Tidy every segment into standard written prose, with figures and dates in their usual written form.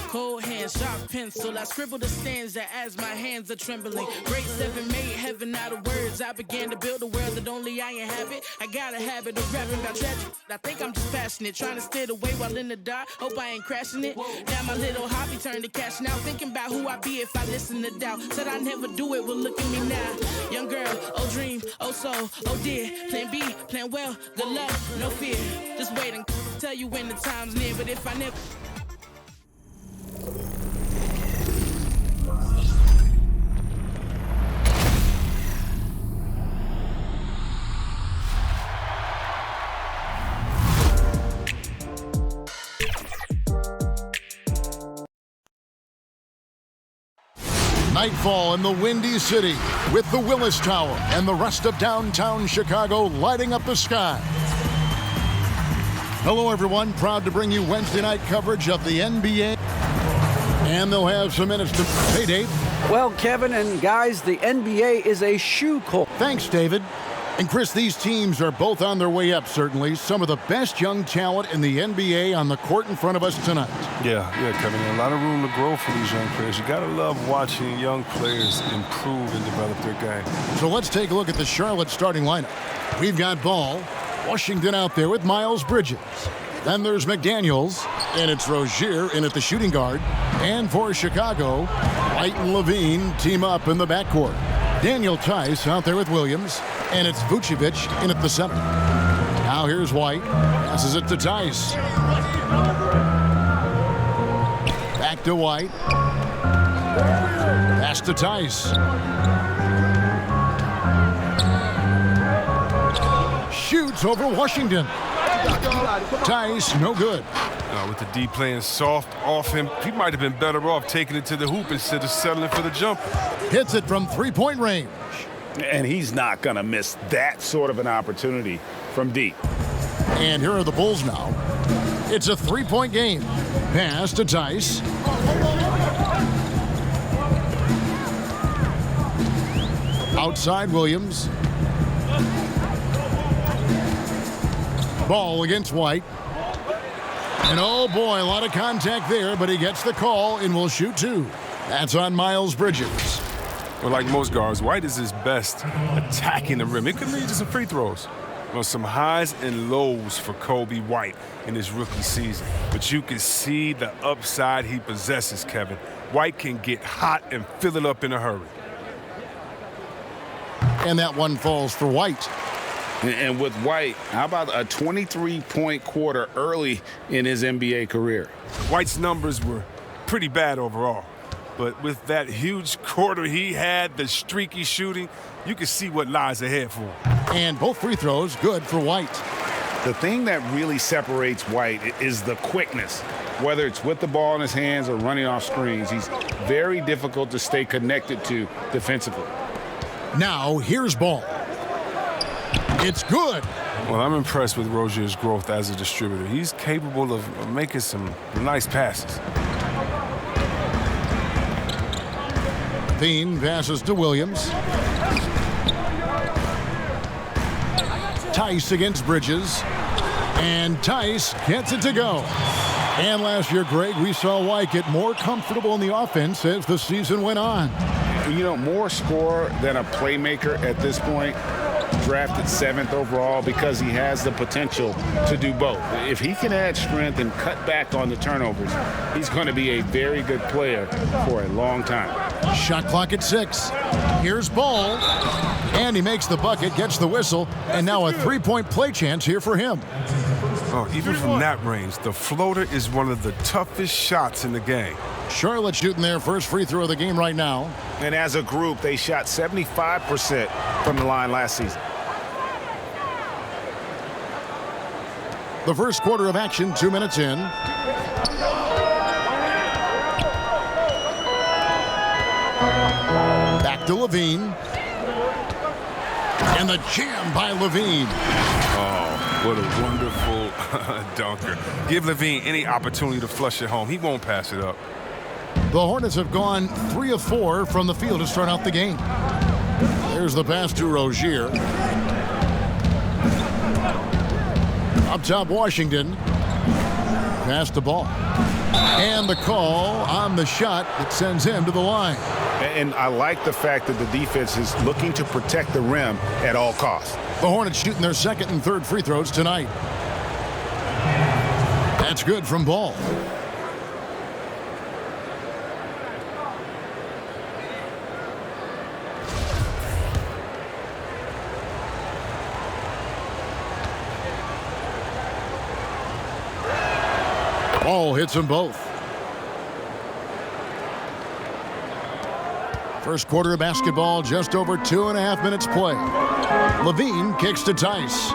Cold hand, sharp pencil, I scribble the stanza as my hands are trembling. Grade 7 made heaven out of words. I began to build a world that only I inhabit. I got a habit of rapping about tragedy. I think I'm just passionate, trying to steer the way while in the dark. Hope I ain't crashing it. Now my little hobby turned to cash now. Thinking about who I'd be if I listen to doubt. Said I'd never do it, well look at me now. Young girl, oh dream, oh soul, oh dear. Plan B, plan well, good luck, no fear. Just wait and tell you when the time's near. But if I never... Nightfall in the Windy City with the Willis Tower and the rest of downtown Chicago lighting up the sky. Hello, everyone. Proud to bring you Wednesday night coverage of the NBA. And they'll have some minutes to... Hey, Dave. Well, Kevin and guys, the NBA is a shoe court. Thanks, David. And Chris, these teams are both on their way up, certainly. Some of the best young talent in the NBA on the court in front of us tonight. Yeah, Kevin. A lot of room to grow for these young players. You got to love watching young players improve and develop their game. So let's take a look at the Charlotte starting lineup. We've got Ball, Washington out there with Miles Bridges. Then there's McDaniels, and it's Rozier in at the shooting guard. And for Chicago, White and Levine team up in the backcourt. Daniel Tice out there with Williams, and it's Vucevic in at the center. Now here's White, passes it to Tice. Back to White. Pass to Tice. Shoots over Washington. Tice, no good. With the D playing soft off him, he might have been better off taking it to the hoop instead of settling for the jumper. Hits it from three-point range. And he's not going to miss that sort of an opportunity from deep. And here are the Bulls now. It's a three-point game. Pass to Tice. Outside Williams. Ball against White. And oh boy, a lot of contact there, but he gets the call and will shoot two. That's on Miles Bridges. Well, like most guards, White is his best attacking the rim. It could lead to some free throws. Well, some highs and lows for Kobe White in his rookie season. But you can see the upside he possesses, Kevin. White can get hot and fill it up in a hurry. And that one falls for White. And with White, how about a 23-point quarter early in his NBA career? White's numbers were pretty bad overall. But with that huge quarter he had, the streaky shooting, you can see what lies ahead for him. And both free throws good for White. The thing that really separates White is the quickness. Whether it's with the ball in his hands or running off screens, he's very difficult to stay connected to defensively. Now, here's Ball. It's good. Well, I'm impressed with Rozier's growth as a distributor. He's capable of making some nice passes. Dean passes to Williams. Tice against Bridges. And Tice gets it to go. And last year, Greg, we saw White get more comfortable in the offense as the season went on. You know, more scorer than a playmaker at this point. Drafted 7th overall because he has the potential to do both. If he can add strength and cut back on the turnovers, he's going to be a very good player for a long time. Shot clock at 6. Here's Ball. And he makes the bucket, gets the whistle, and now a three-point play chance here for him. Oh, even from that range, the floater is one of the toughest shots in the game. Charlotte shooting their first free throw of the game right now. And as a group, they shot 75% from the line last season. The first quarter of action, 2 minutes in. Back to Levine. And the jam by Levine. Oh, What a wonderful dunker. Give Levine any opportunity to flush it home. He won't pass it up. The Hornets have gone 3 of 4 from the field to start out the game. There's the pass to Rozier. Up top, Washington. Pass the ball. And the call on the shot that sends him to the line. And I like the fact that the defense is looking to protect the rim at all costs. The Hornets shooting their second and third free throws tonight. That's good from Ball. Ball hits them both. First quarter of basketball, just over 2.5 minutes play. Levine kicks to Tice.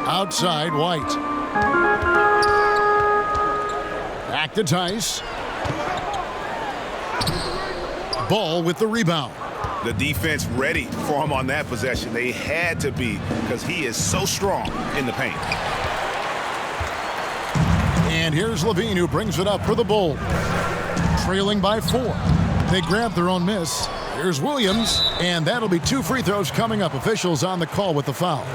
Outside, White. Back to Tice. Ball with the rebound. The defense ready for him on that possession. They had to be, because he is so strong in the paint. And here's Levine, who brings it up for the Bulls. Trailing by 4. They grab their own miss. Here's Williams, and that'll be 2 free throws coming up. Officials on the call with the foul.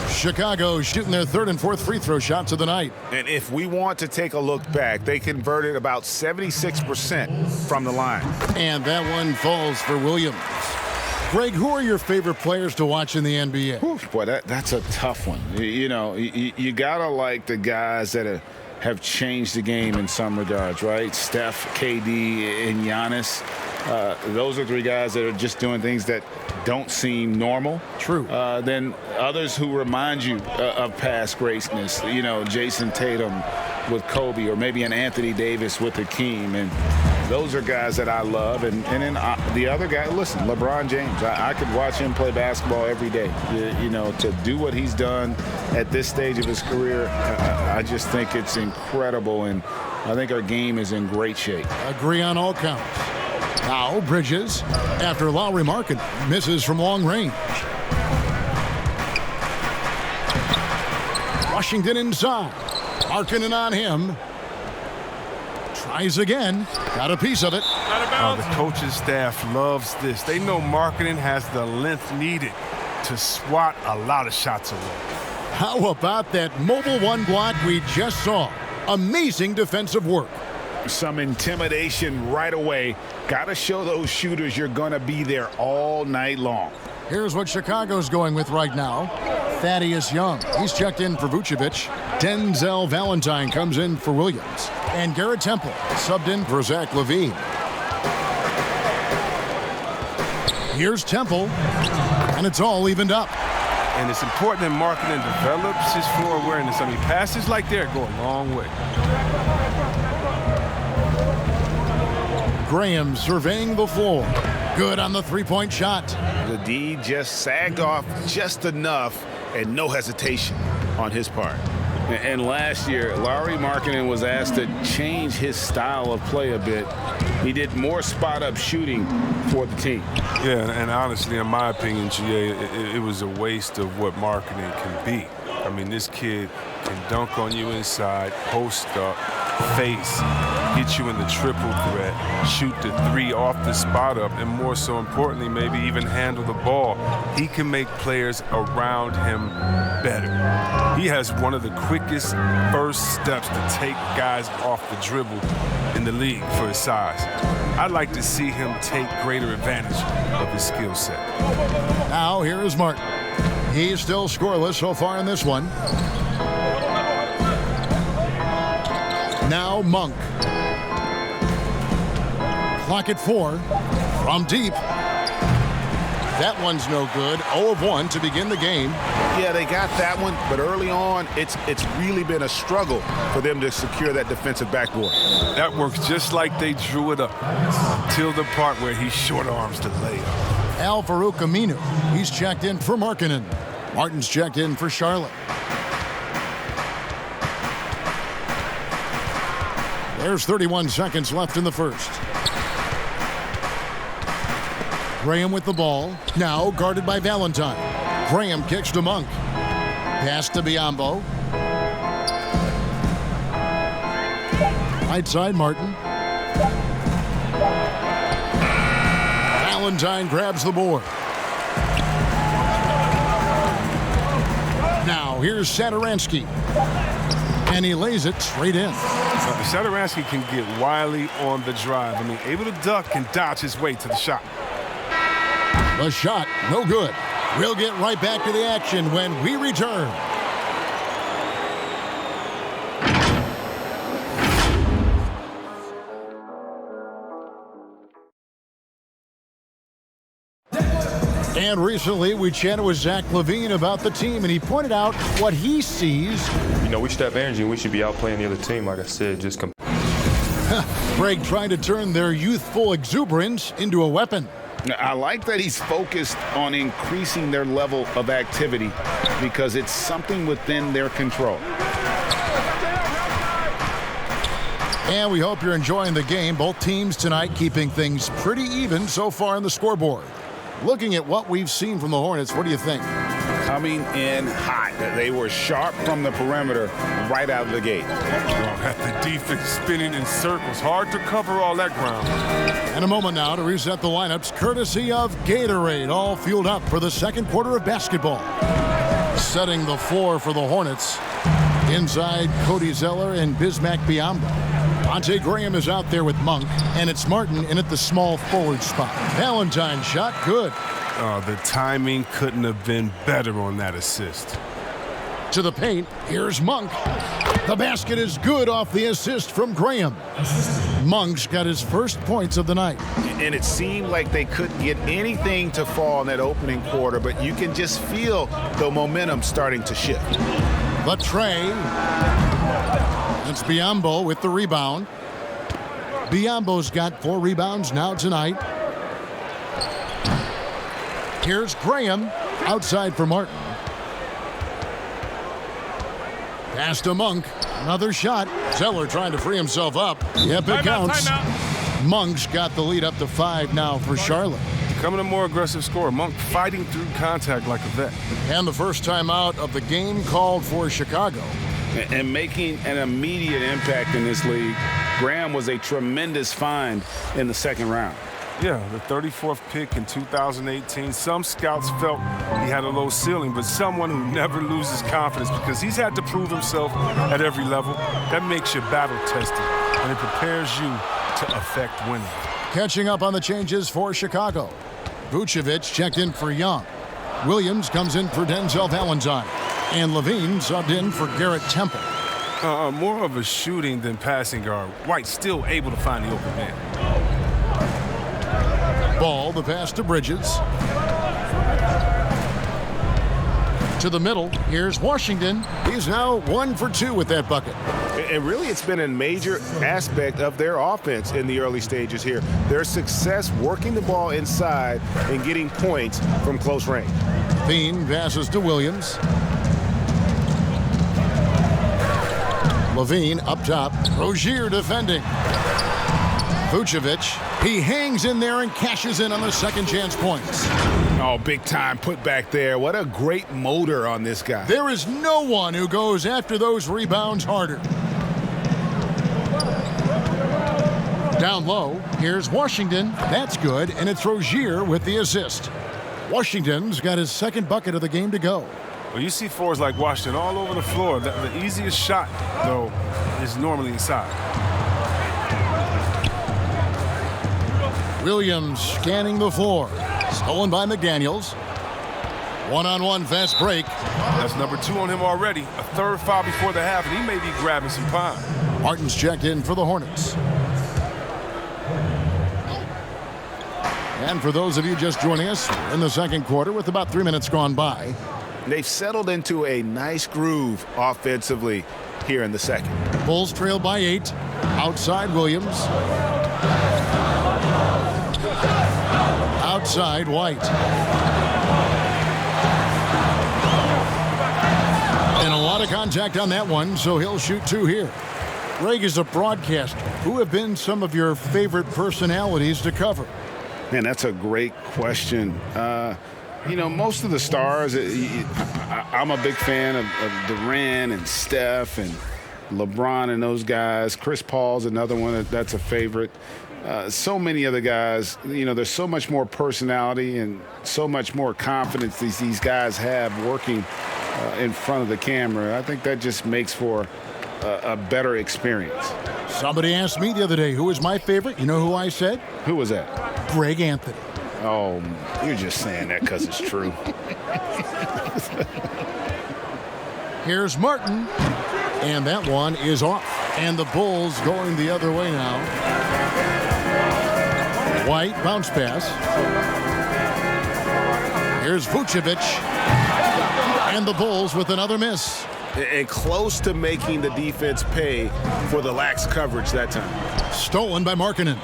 Chicago shooting their third and fourth free throw shots of the night. And if we want to take a look back, they converted about 76% from the line. And that one falls for Williams. Greg, who are your favorite players to watch in the NBA? Whew, boy, that's a tough one. You know, you gotta like the guys that have changed the game in some regards, right? Steph, KD, and Giannis. Those are 3 guys that are just doing things that don't seem normal. True. Then others who remind you of past greatness. You know, Jason Tatum with Kobe, or maybe an Anthony Davis with Hakeem. And those are guys that I love. And then the other guy, listen, LeBron James. I could watch him play basketball every day. You know, to do what he's done at this stage of his career, I just think it's incredible. And I think our game is in great shape. Agree on all counts. Now Bridges, after Lowry Markin misses from long range. Washington inside. Markkanen on him. Tries again. Got a piece of it. The coaching staff loves this. They know Markkanen has the length needed to swat a lot of shots away. How about that mobile 1 block we just saw? Amazing defensive work. Some intimidation right away. Got to show those shooters you're going to be there all night long. Here's what Chicago's going with right now. Thaddeus Young. He's checked in for Vucevic. Denzel Valentine comes in for Williams. And Garrett Temple subbed in for Zach LaVine. Here's Temple. And it's all evened up. And it's important that Markkanen develops his floor awareness. I mean, passes like that go a long way. Graham surveying the floor. Good on the three-point shot. The D just sagged off just enough, and no hesitation on his part. And last year, Lauri Markkanen was asked to change his style of play a bit. He did more spot-up shooting for the team. Yeah, and honestly, in my opinion, GA, it was a waste of what Markkanen can be. I mean, this kid can dunk on you inside, post up, face, get you in the triple threat, shoot the 3 off the spot up, and more so importantly, maybe even handle the ball. He can make players around him better. He has one of the quickest first steps to take guys off the dribble in the league for his size. I'd like to see him take greater advantage of his skill set. Now here is Martin. He's still scoreless so far in this one. Now Monk. Clock at 4. From deep. That one's no good. 0 of 1 to begin the game. Yeah, they got that one, but early on, it's really been a struggle for them to secure that defensive backboard. That works just like they drew it up until the part where he short arms the layup. Al Farouk Aminu. He's checked in for Markkanen. Martin's checked in for Charlotte. There's 31 seconds left in the first. Graham with the ball. Now guarded by Valentine. Graham kicks to Monk. Pass to Biyombo. Right side, Martin. Valentine grabs the board. Now, here's Sadaransky. And he lays it straight in. Sadaransky can get wily on the drive. I mean, able to duck and dodge his way to the shot. The shot, no good. We'll get right back to the action when we return. And recently, we chatted with Zach LaVine about the team, and he pointed out what he sees. You know, we should have energy and we should be outplaying the other team, like I said, just Greg trying to turn their youthful exuberance into a weapon. I like that he's focused on increasing their level of activity because it's something within their control. And we hope you're enjoying the game. Both teams tonight keeping things pretty even so far on the scoreboard. Looking at what we've seen from the Hornets, what do you think? Coming in hot. They were sharp from the perimeter right out of the gate. Got the defense spinning in circles. Hard to cover all that ground. And a moment now to reset the lineups, courtesy of Gatorade, all fueled up for the second quarter of basketball. Setting the floor for the Hornets. Inside, Cody Zeller and Bismack Biyombo. Monte Graham is out there with Monk, and it's Martin in at the small forward spot. Valentine shot, good. Oh, the timing couldn't have been better on that assist. To the paint, here's Monk. The basket is good off the assist from Graham. Monk's got his first points of the night. And it seemed like they couldn't get anything to fall in that opening quarter, but you can just feel the momentum starting to shift. The tray. It's Biyombo with the rebound. Biyombo's got 4 rebounds now tonight. Here's Graham outside for Martin. Pass to Monk. Another shot. Zeller trying to free himself up. Yep, it counts. Monk's got the lead up to 5 now for Charlotte. Becoming a more aggressive scorer. Monk fighting through contact like a vet. And the first time out of the game called for Chicago. And making an immediate impact in this league, Graham was a tremendous find in the second round. Yeah, the 34th pick in 2018. Some scouts felt he had a low ceiling, but someone who never loses confidence because he's had to prove himself at every level. That makes you battle-tested, and it prepares you to affect winning. Catching up on the changes for Chicago. Vucevic checked in for Young. Williams comes in for Denzel Valentine. And LaVine subbed in for Garrett Temple. More of a shooting than passing guard. White still able to find the open man. Ball, the pass to Bridges. To the middle, here's Washington. He's now 1 for 2 with that bucket. And really, it's been a major aspect of their offense in the early stages here. Their success working the ball inside and getting points from close range. LaVine passes to Williams. LaVine up top. Rozier defending. Vucevic, he hangs in there and cashes in on the second chance points. Oh, big time put back there. What a great motor on this guy. There is no one who goes after those rebounds harder. Down low, here's Washington. That's good, and it's Rozier with the assist. Washington's got his second bucket of the game to go. Well, you see forwards like Washington all over the floor. The easiest shot, though, is normally inside. Williams scanning the floor. Stolen by McDaniels. One-on-one fast break. That's number 2 on him already. A third foul before the half, and he may be grabbing some pine. Martin's checked in for the Hornets. And for those of you just joining us, we're in the second quarter with about 3 minutes gone by. They've settled into a nice groove offensively here in the second. Bulls trail by 8. Outside Williams. Outside White. And a lot of contact on that one, so he'll shoot 2 here. Greg is a broadcaster. Who have been some of your favorite personalities to cover? Man, that's a great question. You know, most of the stars, I'm a big fan of Durant and Steph and LeBron and those guys. Chris Paul's another one that's a favorite. So many other guys, you know, there's so much more personality and so much more confidence these guys have working in front of the camera. I think that just makes for a better experience. Somebody asked me the other day, who is my favorite? You know who I said? Who was that? Greg Anthony. Oh, you're just saying that because it's true. Here's Martin, and that one is off. And the Bulls going the other way now. White, bounce pass. Here's Vucevic, and the Bulls with another miss. And close to making the defense pay for the lax coverage that time. Stolen by Markkanen.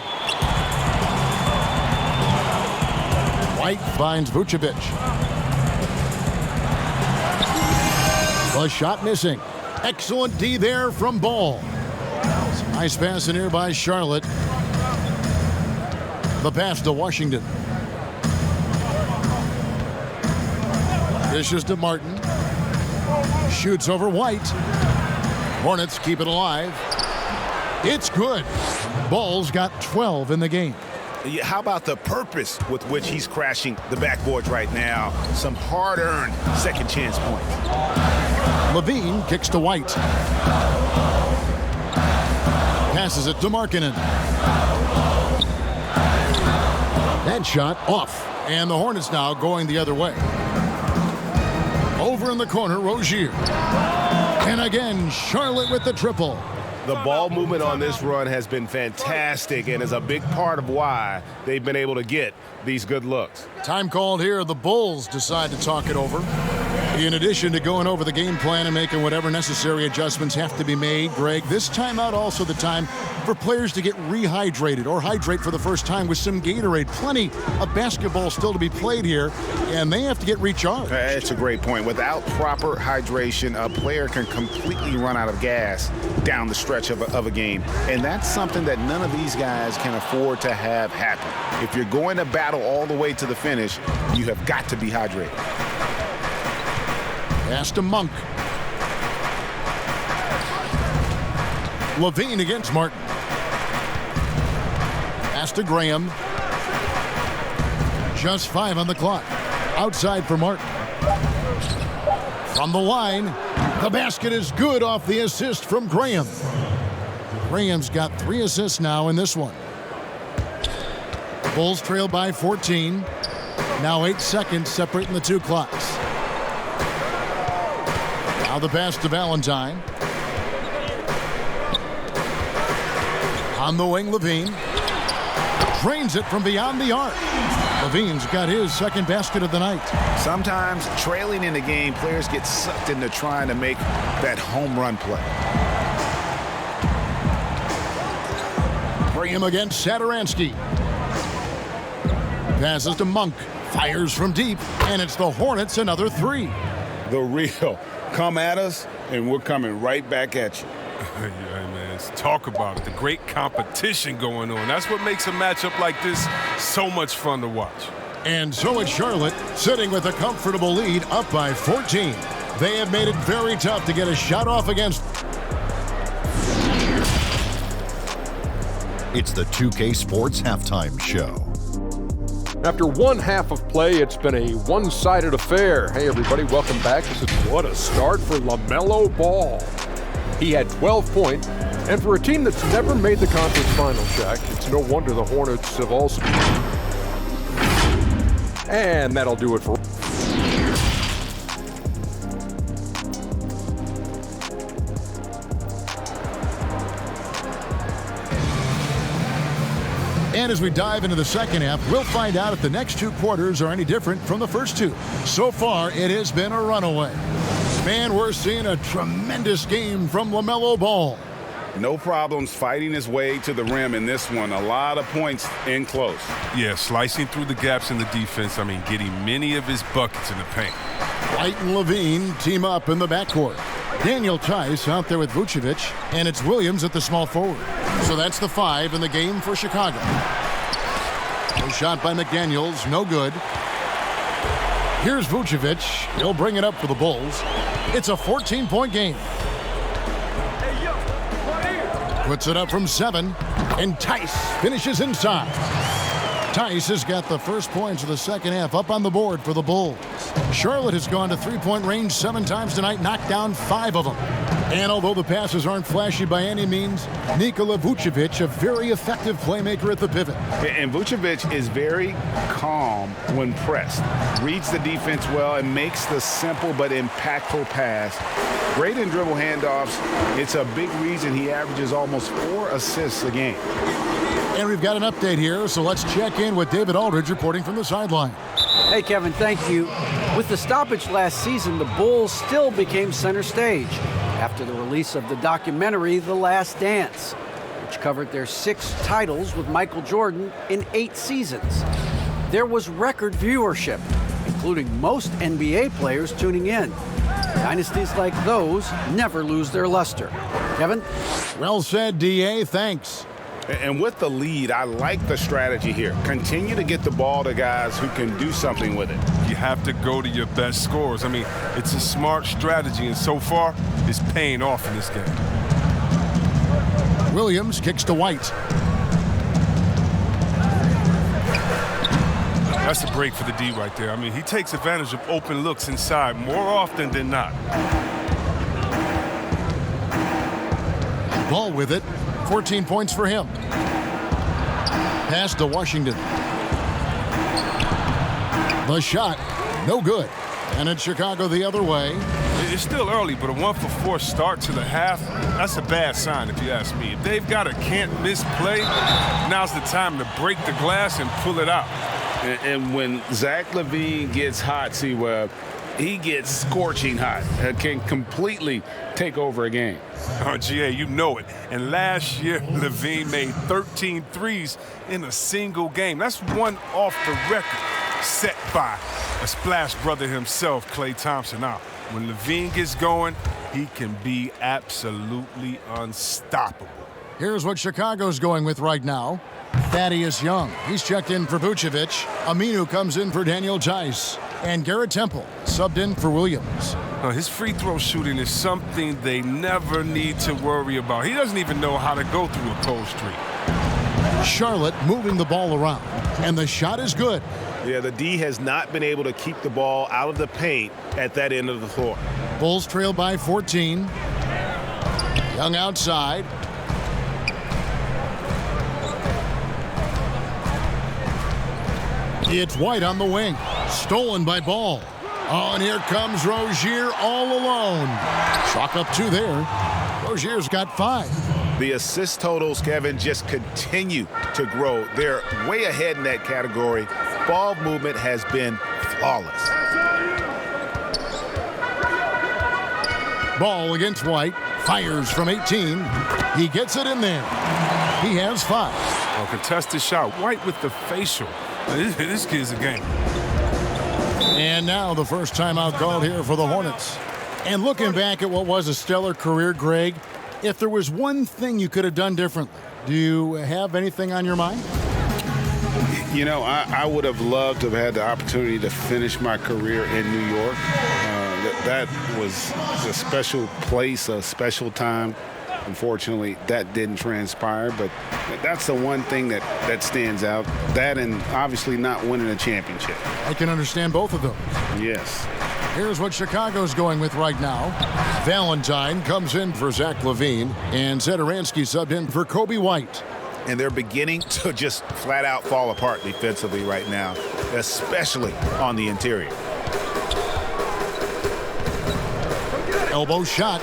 White finds Vucevic. The shot missing. Excellent D there from Ball. Nice pass in here by Charlotte. The pass to Washington. Dishes to Martin. Shoots over White. Hornets keep it alive. It's good. Ball's got 12 in the game. How about the purpose with which he's crashing the backboards right now? Some hard-earned second chance points. Levine kicks to White. Passes it to Markkanen. That shot off. And the Hornets now going the other way. Over in the corner, Rozier. And again, Charlotte with the triple. The ball movement on this run has been fantastic and is a big part of why they've been able to get these good looks. Time called here. The Bulls decide to talk it over. In addition to going over the game plan and making whatever necessary adjustments have to be made, Greg, this timeout also the time for players to get rehydrated or hydrate for the first time with some Gatorade. Plenty of basketball still to be played here, and they have to get recharged. That's a great point. Without proper hydration, a player can completely run out of gas down the stretch of a game, and that's something that none of these guys can afford to have happen. If you're going to battle all the way to the finish, you have got to be hydrated. Pass to Monk. Levine against Martin. Pass to Graham. Just 5 on the clock. Outside for Martin. From the line, the basket is good off the assist from Graham. Graham's got 3 assists now in this one. Bulls trail by 14. Now 8 seconds separating the 2 clocks. Now the pass to Valentine. On the wing, Levine. Drains it from beyond the arc. Levine's got his second basket of the night. Sometimes trailing in the game, players get sucked into trying to make that home run play. Graham against Satoransky. Passes to Monk. Fires from deep, and it's the Hornets another 3. The real. Come at us, and we're coming right back at you. Yeah, man, talk about it. The great competition going on. That's what makes a matchup like this so much fun to watch. And so it's Charlotte, sitting with a comfortable lead, up by 14. They have made it very tough to get a shot off against. It's the 2K Sports Halftime Show. After one half of play, it's been a one-sided affair. Hey, everybody, welcome back. This is what a start for LaMelo Ball. He had 12 points, and for a team that's never made the conference final, Shaq, it's no wonder the Hornets have also... And that'll do it for... And as we dive into the second half, we'll find out if the next 2 quarters are any different from the first 2. So far, it has been a runaway. Man, we're seeing a tremendous game from LaMelo Ball. No problems fighting his way to the rim in this one. A lot of points in close. Yeah, slicing through the gaps in the defense. I mean, getting many of his buckets in the paint. White and Levine team up in the backcourt. Daniel Tice out there with Vucevic, and it's Williams at the small forward. So that's the 5 in the game for Chicago. A shot by McDaniels, no good. Here's Vucevic. He'll bring it up for the Bulls. It's a 14-point game. Puts it up from 7, and Tice finishes inside. Tice has got the first points of the second half up on the board for the Bulls. Charlotte has gone to three-point range 7 times tonight, knocked down 5 of them. And although the passes aren't flashy by any means, Nikola Vucevic, a very effective playmaker at the pivot. And Vucevic is very calm when pressed, reads the defense well, and makes the simple but impactful pass. Great in dribble handoffs. It's a big reason he averages almost 4 assists a game. And we've got an update here, so let's check in with David Aldridge reporting from the sideline. Hey, Kevin, thank you. With the stoppage last season, the Bulls still became center stage after the release of the documentary The Last Dance, which covered their 6 titles with Michael Jordan in 8 seasons. There was record viewership, including most NBA players tuning in. Dynasties like those never lose their luster. Kevin? Well said, D.A. Thanks. And with the lead, I like the strategy here. Continue to get the ball to guys who can do something with it. You have to go to your best scorers. I mean, it's a smart strategy, and so far, it's paying off in this game. Williams kicks to White. That's a break for the D right there. I mean, he takes advantage of open looks inside more often than not. Ball with it. 14 points for him. Pass to Washington. The shot, no good. And it's Chicago the other way. It's still early, but a 1-for-4 start to the half, that's a bad sign if you ask me. If they've got a can't-miss play, now's the time to break the glass and pull it out. And when Zach LaVine gets hot, C-Web, he gets scorching hot. Can completely take over a game. Oh, GA, you know it. And last year, LaVine made 13 threes in a single game. That's one off the record set by a splash brother himself, Klay Thompson. Now, when LaVine gets going, he can be absolutely unstoppable. Here's what Chicago's going with right now. Thaddeus Young, he's checked in for Vucevic. Aminu comes in for Daniel Tice. And Garrett Temple subbed in for Williams. His free throw shooting is something they never need to worry about. He doesn't even know how to go through a cold streak. Charlotte moving the ball around, and the shot is good. Yeah, the D has not been able to keep the ball out of the paint at that end of the floor. Bulls trail by 14. Young outside. It's White on the wing. Stolen by Ball. Oh, and here comes Rozier all alone. Chalk up 2 there. Rozier's got 5. The assist totals, Kevin, just continue to grow. They're way ahead in that category. Ball movement has been flawless. Ball against White. Fires from 18. He gets it in there. He has 5. A contested shot. White with the facial. This kid's a game. And now the first timeout called here for the Hornets. And looking back at what was a stellar career, Greg, if there was one thing you could have done differently, do you have anything on your mind? You know, I would have loved to have had the opportunity to finish my career in New York. That was a special place, a special time. Unfortunately, that didn't transpire, but that's the one thing that stands out. That and obviously not winning a championship. I can understand both of those. Yes. Here's what Chicago's going with right now. Valentine comes in for Zach LaVine, and Zedaransky subbed in for Kobe White. And they're beginning to just flat out fall apart defensively right now, especially on the interior. Elbow shot.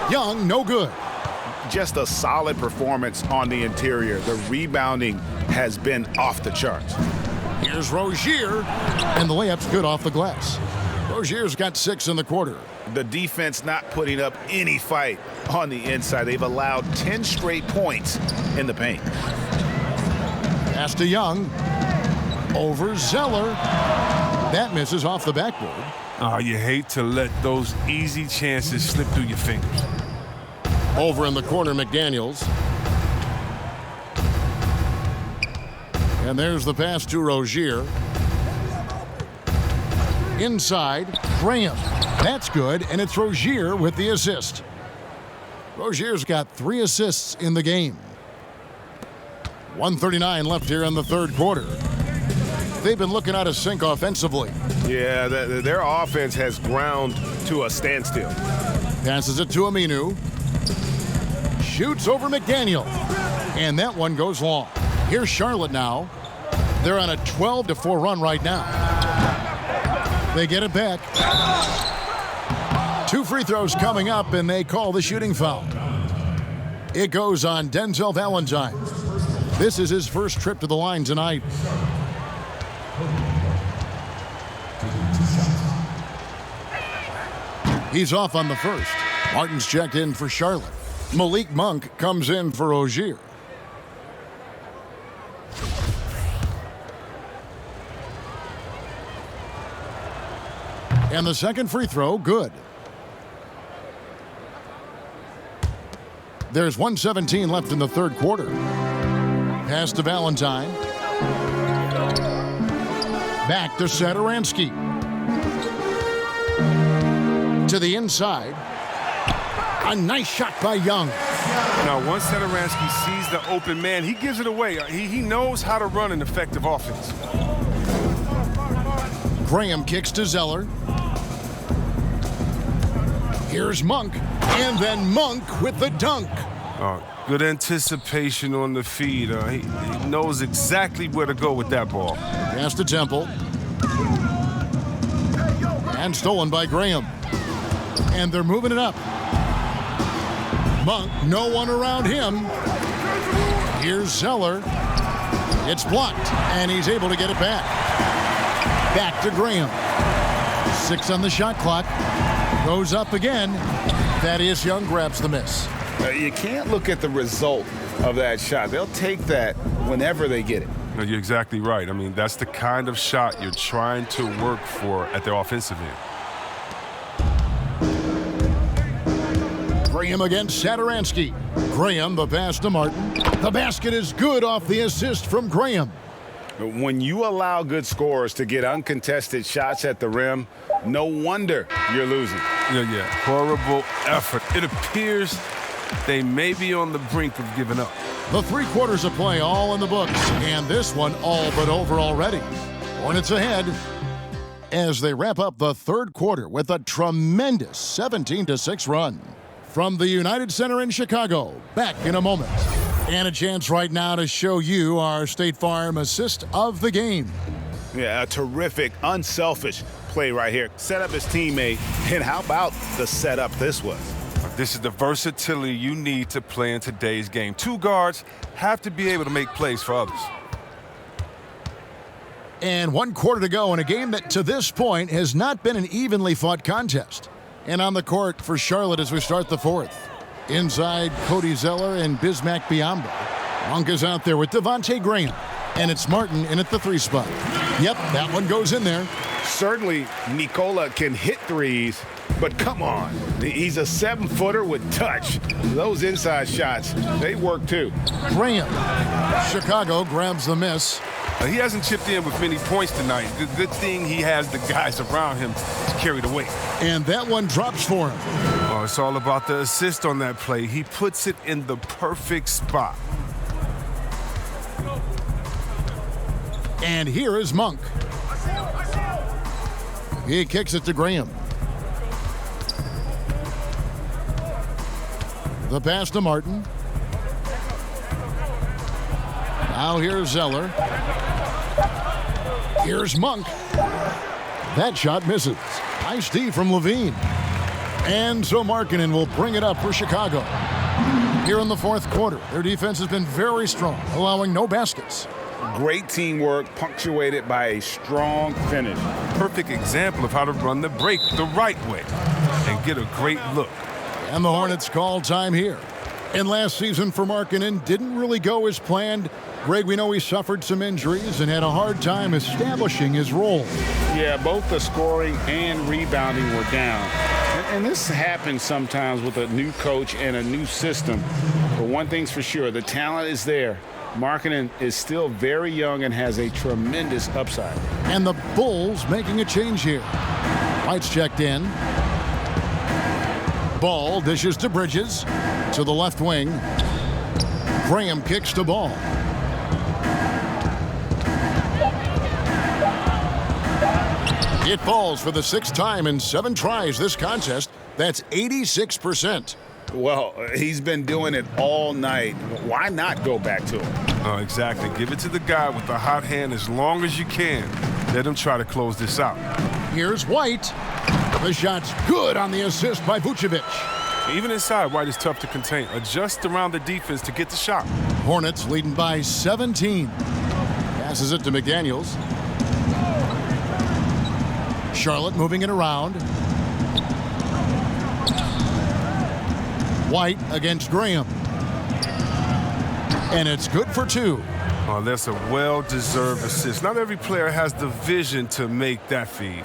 Young, no good. Just a solid performance on the interior. The rebounding has been off the charts. Here's Rozier, and the layup's good off the glass. Rozier's got 6 in the quarter. The defense not putting up any fight on the inside. They've allowed 10 straight points in the paint. Pass to Young. Over Zeller. That misses off the backboard. Oh, you hate to let those easy chances slip through your fingers. Over in the corner, McDaniels. And there's the pass to Rozier. Inside, Graham. That's good, and it's Rozier with the assist. Rozier's got 3 assists in the game. 1:39 left here in the third quarter. They've been looking out of sync offensively. Yeah, their offense has ground to a standstill. Passes it to Aminu. Shoots over McDaniel. And that one goes long. Here's Charlotte now. They're on a 12-4 run right now. They get it back. 2 free throws coming up, and they call the shooting foul. It goes on Denzel Valentine. This is his first trip to the line tonight. He's off on the first. Martin's checked in for Charlotte. Malik Monk comes in for Rozier. And the second free throw, good. There's 1:17 left in the third quarter. Pass to Valentine. Back to Satoransky. To the inside. A nice shot by Young. Now, once Satoransky sees the open man, he gives it away. He knows how to run an effective offense. Graham kicks to Zeller. Here's Monk. And then Monk with the dunk. Good anticipation on the feed. He knows exactly where to go with that ball. Pass to Temple. And stolen by Graham. And they're moving it up. Monk, no one around him. Here's Zeller. It's blocked, and he's able to get it back. Back to Graham. 6 on the shot clock. Goes up again. Thaddeus Young grabs the miss. You can't look at the result of that shot. They'll take that whenever they get it. No, you're exactly right. I mean, that's the kind of shot you're trying to work for at the offensive end. Graham against Satoransky. Graham, the pass to Martin. The basket is good off the assist from Graham. When you allow good scorers to get uncontested shots at the rim, no wonder you're losing. Yeah. Horrible effort. It appears they may be on the brink of giving up. The 3 quarters of play all in the books, and this one all but over already. Hornets ahead as they wrap up the third quarter with a tremendous 17-6 run. From the United Center in Chicago, back in a moment. And a chance right now to show you our State Farm assist of the game. Yeah, a terrific, unselfish play right here. Set up his teammate, and how about the setup this was? This is the versatility you need to play in today's game. 2 guards have to be able to make plays for others. And 1 quarter to go in a game that to this point has not been an evenly fought contest. And on the court for Charlotte as we start the fourth. Inside, Cody Zeller and Bismack Biyombo. Monk is out there with Devontae Graham. And it's Martin in at the 3 spot. Yep, that one goes in there. Certainly, Nikola can hit threes, but come on. He's a 7-footer with touch. Those inside shots, they work too. Graham. Chicago grabs the miss. He hasn't chipped in with many points tonight. The good thing he has the guys around him to carry the weight. And that one drops for him. Oh, it's all about the assist on that play. He puts it in the perfect spot. And here is Monk. He kicks it to Graham. The pass to Martin. Now here's Zeller. Here's Monk. That shot misses. Nice D from Levine. And so Markkanen will bring it up for Chicago. Here in the fourth quarter, their defense has been very strong, allowing no baskets. Great teamwork punctuated by a strong finish. Perfect example of how to run the break the right way and get a great look. And the Hornets call time here. And last season for Markkanen didn't really go as planned. Greg, we know he suffered some injuries and had a hard time establishing his role. Yeah, both the scoring and rebounding were down. And this happens sometimes with a new coach and a new system. But one thing's for sure, the talent is there. Markkanen is still very young and has a tremendous upside. And the Bulls making a change here. White's checked in. Ball dishes to Bridges. To the left wing. Graham kicks to Ball. It falls for the 6th time in 7 tries this contest. That's 86%. Well, he's been doing it all night. Why not go back to him? Oh, exactly. Give it to the guy with the hot hand as long as you can. Let him try to close this out. Here's White. The shot's good on the assist by Vucevic. Even inside, White is tough to contain. Adjust around the defense to get the shot. Hornets leading by 17. Passes it to McDaniels. Charlotte moving it around. White against Graham. And it's good for 2. Oh, that's a well-deserved assist. Not every player has the vision to make that feed.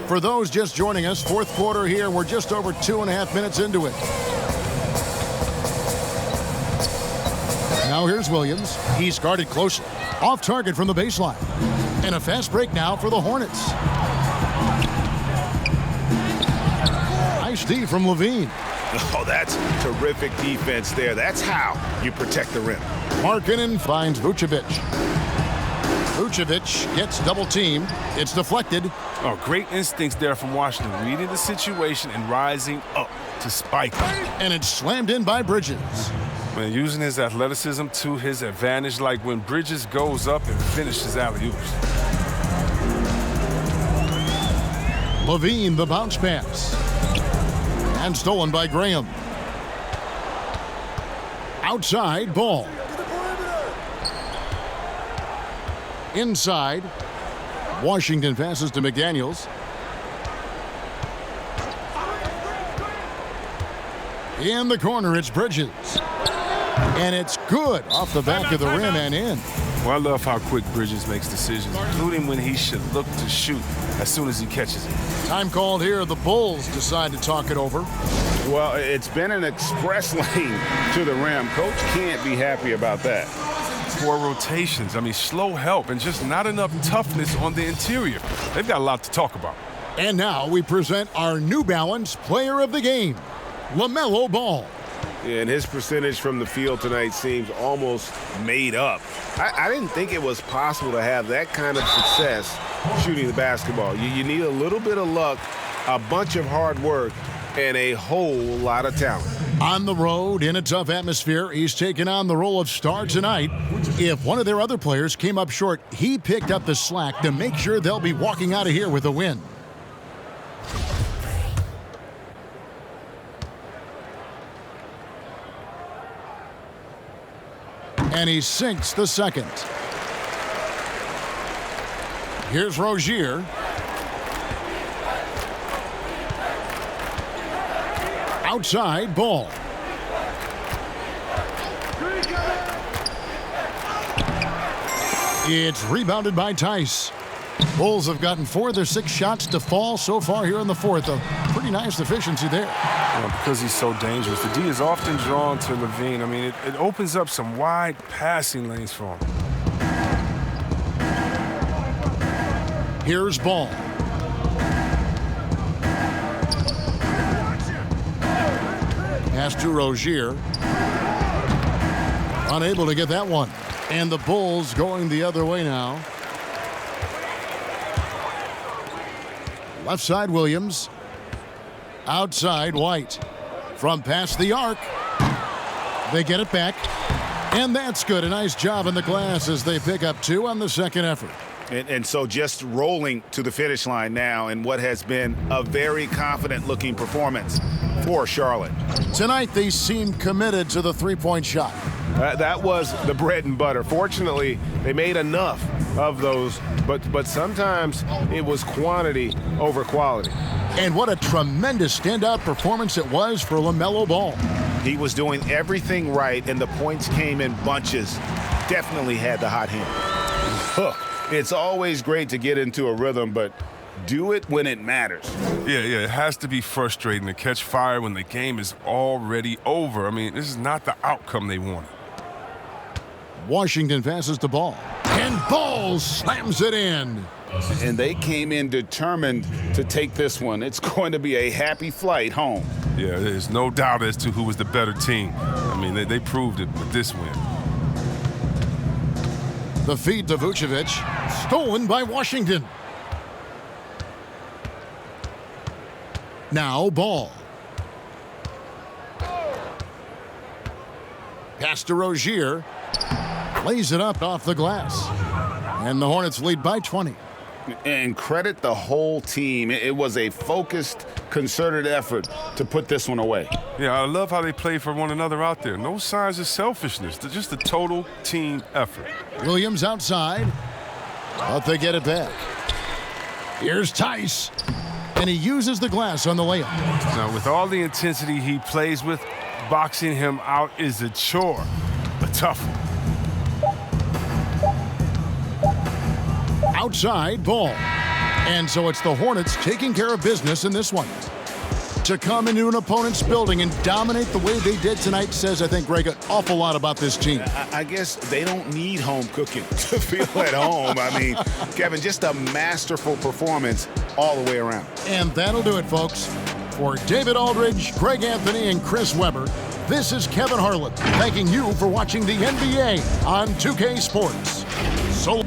For those just joining us, 4th quarter here. We're just over 2.5 minutes into it. Now here's Williams. He's guarded closely. Off target from the baseline. And a fast break now for the Hornets. Nice D from Levine. Oh, that's terrific defense there. That's how you protect the rim. Markkanen finds Vucevic. Vucevic gets double teamed. It's deflected. Oh, great instincts there from Washington, reading the situation and rising up to spike him. And it's slammed in by Bridges. Man, using his athleticism to his advantage, like when Bridges goes up and finishes alley-oops. Levine, the bounce pass. And stolen by Graham. Outside, Ball. Inside. Washington passes to McDaniels. In the corner, it's Bridges. And it's good off the back of the rim and in. Well, I love how quick Bridges makes decisions, including when he should look to shoot as soon as he catches it. Time called here. The Bulls decide to talk it over. Well, it's been an express lane to the rim. Coach can't be happy about that. 4 rotations. I mean, slow help and just not enough toughness on the interior. They've got a lot to talk about. And now we present our New Balance Player of the Game, LaMelo Ball. And his percentage from the field tonight seems almost made up. I didn't think it was possible to have that kind of success shooting the basketball. You need a little bit of luck, a bunch of hard work, and a whole lot of talent. On the road, in a tough atmosphere, he's taken on the role of star tonight. If one of their other players came up short, he picked up the slack to make sure they'll be walking out of here with a win. And he sinks the second. Here's Rozier. Outside, Ball. It's rebounded by Tice. Bulls have gotten 4 of their 6 shots to fall so far here in the 4th. A pretty nice efficiency there. Because he's so dangerous. The D is often drawn to Levine. I mean, it opens up some wide passing lanes for him. Here's Ball. Pass to Rozier. Unable to get that one. And the Bulls going the other way now. Left side, Williams. Outside, White. From past the arc. They get it back. And that's good. A nice job in the glass as they pick up 2 on the second effort. And so just rolling to the finish line now in what has been a very confident-looking performance for Charlotte. Tonight, they seem committed to the three-point shot. That was the bread and butter. Fortunately, they made enough of those, but sometimes it was quantity over quality. And what a tremendous standout performance it was for LaMelo Ball. He was doing everything right, and the points came in bunches. Definitely had the hot hand. It's always great to get into a rhythm, but do it when it matters. Yeah, it has to be frustrating to catch fire when the game is already over. I mean, this is not the outcome they wanted. Washington passes the ball. And Ball slams it in. And they came in determined to take this one. It's going to be a happy flight home. Yeah, there's no doubt as to who was the better team. I mean, they proved it with this win. The feed to Vucevic, stolen by Washington. Now Ball. Pass to Rozier. Lays it up off the glass. And the Hornets lead by 20. And credit the whole team. It was a focused, concerted effort to put this one away. Yeah, I love how they play for one another out there. No signs of selfishness. They're just a total team effort. Williams outside, but they get it back. Here's Tice, and he uses the glass on the layup. Now, with all the intensity he plays with, boxing him out is a chore, a tough one. Outside Ball. And so it's the Hornets taking care of business in this one. To come into an opponent's building and dominate the way they did tonight says, I think, Greg, an awful lot about this team. I guess they don't need home cooking to feel at home. I mean, Kevin, just a masterful performance all the way around. And that'll do it, folks. For David Aldridge, Greg Anthony, and Chris Webber, this is Kevin Harlan thanking you for watching the NBA on 2K Sports. So